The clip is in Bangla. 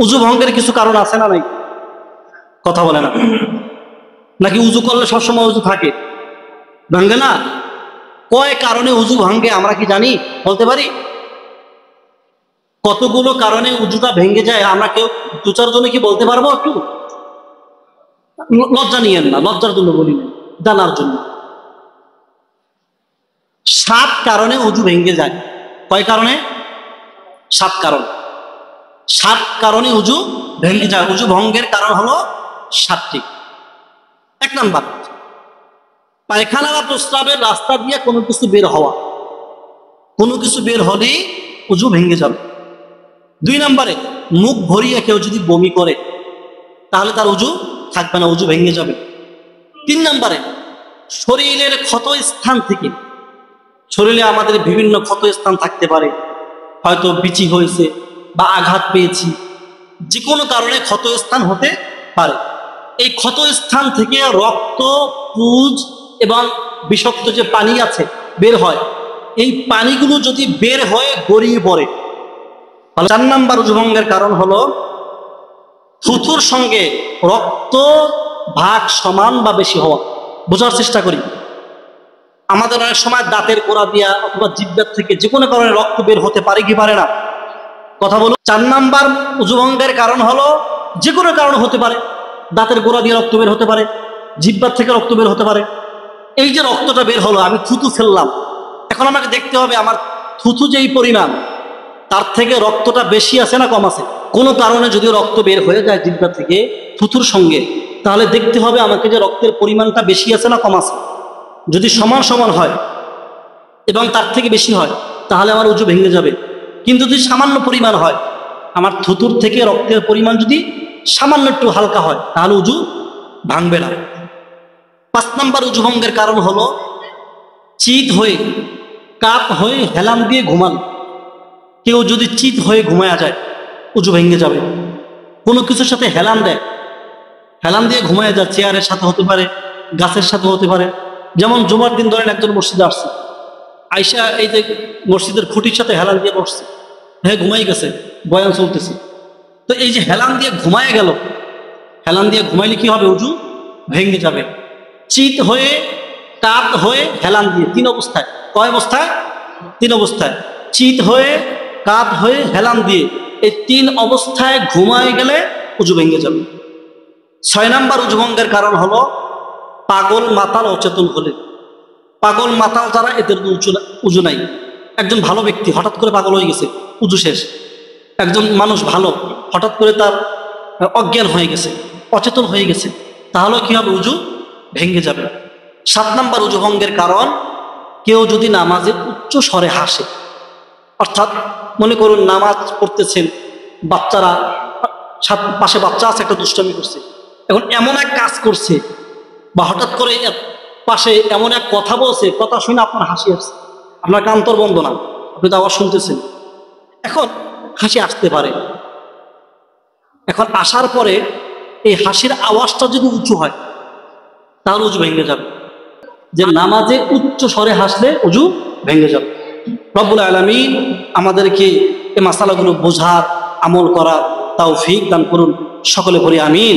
উজু ভঙ্গের কিছু কারণ আছে না নাই? কথা বলে না। নাকি উজু করলে সবসময় উজু থাকে? ভাঙ্গে না। কয় কারণে উজু ভাঙ্গে আমরা কি জানি? বলতে পারি? কতগুলো কারণে উজুটা ভেঙে যায় আমরা কেউ দু চারজনে কি বলতে পারবো? একটু লজ্জা নিয়েন না, লজ্জার জন্য বলি না, জানার জন্য। 7 কারণে উজু ভেঙে যায়। কয় কারণে? 7 কারণ। 7 কারণে উজু ভেঙে যায়। উজু ভঙ্গের কারণ হলো 7টি। 1 নাম্বার, পায়খানা বা প্রস্রাবের রাস্তা দিয়ে কোনো কিছু বের হওয়া। কোনো কিছু বের হলেই উজু ভেঙে যাবে। 2 নম্বরে, মুখ ভরিয়ে কেউ যদি বমি করে তাহলে তার উজু থাকবে না, উজু ভেঙে যাবে। 3 নম্বরে, শরীরের ক্ষত স্থান থেকে, শরীরে আমাদের বিভিন্ন ক্ষত স্থান থাকতে পারে, হয়তো বিচি হয়েছে বা আঘাত পেয়েছি, যে কোনো কারণে ক্ষত স্থান হতে পারে। এই ক্ষত স্থান থেকে রক্ত, পুজ এবং বিষাক্ত যে পানি আছে বের হয়, এই পানিগুলো যদি বের হয়ে গড়িয়ে পড়ে। 4 নম্বর উজু ভঙ্গের কারণ হলো থুথুর সঙ্গে রক্ত ভাগ সমান বা বেশি হওয়া। বোঝার চেষ্টা করি, আমাদের অনেক সময় দাঁতের গোড়া দিয়া অথবা জিহ্বার থেকে যে কোনো কারণে রক্ত বের হতে পারে কি পারে না? কথা বলুন। 4 নম্বর উজু ভঙ্গের কারণ হলো যে কোনো কারণ হতে পারে, দাঁতের গোড়া দিয়ে রক্ত বের হতে পারে, জিহ্বার থেকে রক্ত বের হতে পারে। এই যে রক্তটা বের হলো, আমি থুতু ফেললাম, এখন আমাকে দেখতে হবে আমার থুতু যেই পরিমাণ তার থেকে রক্তটা বেশি আছে না কম আছে। কোনো কারণে যদি রক্ত বের হয়ে যায় জিহ্বা থেকে থুতুর সঙ্গে, তাহলে দেখতে হবে আমাকে যে রক্তের পরিমাণটা বেশি আছে না কম আছে। যদি সমান সমান হয় এবং তার থেকে বেশি হয় তাহলে আমার উজু ভেঙে যাবে। কিন্তু যদি সামান্য পরিমাণ হয়, আমার থুতুর থেকে রক্তের পরিমাণ যদি সামান্য একটু হালকা হয় তাহলে উজু ভাঙবে না। 5 নম্বর উজু ভঙ্গের কারণ হলো চিত হয়ে, কাত হয়ে হেলান দিয়ে ঘুমান। কেউ যদি চিত হয়ে ঘুমায়া যায় উজু ভেঙে যাবে। কোনো কিছুর সাথে হেলান দেয়, হেলান দিয়ে ঘুমায়া যায়, চেয়ারের সাথে হতে পারে, গাছের সাথে হতে পারে। যেমন জুমার দিন ধরেন একজন মসজিদে আসছে, আইসা এই যে মসজিদের খুঁটির সাথে হেলান দিয়ে বসছে, হ্যাঁ ঘুমাই গেছে, বয়ান চলতেছে। তো এই যে হেলান দিয়ে ঘুমায় গেল, হেলান দিয়ে ঘুমাইলে কি হবে? উজু ভেঙে যাবে। চিত হয়ে, কাত হয়ে, হেলান দিয়ে, 3 অবস্থায়। কয় অবস্থায়? 3 অবস্থায়। চিত হয়ে, কাত হয়ে, হেলান দিয়ে, এই 3 অবস্থায় ঘুমায় গেলে উজু ভেঙে যাবে। 6 নম্বর উজু ভঙ্গের কারণ হলো পাগল মাতাল অচেতন হলে। পাগল মাতাল যারা, এদের উজু নাই। একজন ভালো ব্যক্তি হঠাৎ করে পাগল হয়ে গেছে, উজু শেষ। একজন মানুষ ভালো, হঠাৎ করে তার অজ্ঞান হয়ে গেছে, অচেতন হয়ে গেছে, তাহলে কি হবে? উজু ভেঙে যাবে। 7 নম্বর উজু ভঙ্গের কারণ কেউ যদি নামাজে উচ্চ স্বরে হাসে। অর্থাৎ মনে করুন নামাজ পড়তেছেন, বাচ্চারা পাশে বাচ্চা আছে, একটা দুষ্টামি করছে, এখন এমন এক কাজ করছে বা হঠাৎ করে পাশে এমন এক কথা বলছে, কথা শুনে আপনার হাসি আসছে, আপনার কান্তর বন্ধ না, আপনি তো আওয়াজ শুনতেছেন, এখন হাসি আসতে পারে। এখন আসার পরে এই হাসির আওয়াজটা যদি উঁচু হয় তাহলে উজু ভেঙে যাবে। যে নামাজে উচ্চ স্বরে হাসলে উজু ভেঙে যাবে। রব্বুল আলামিন আমাদেরকে এই মাসালাগুলো বোঝার, আমল করার তৌফিক দান করুন। সকলে পড়ি আমিন।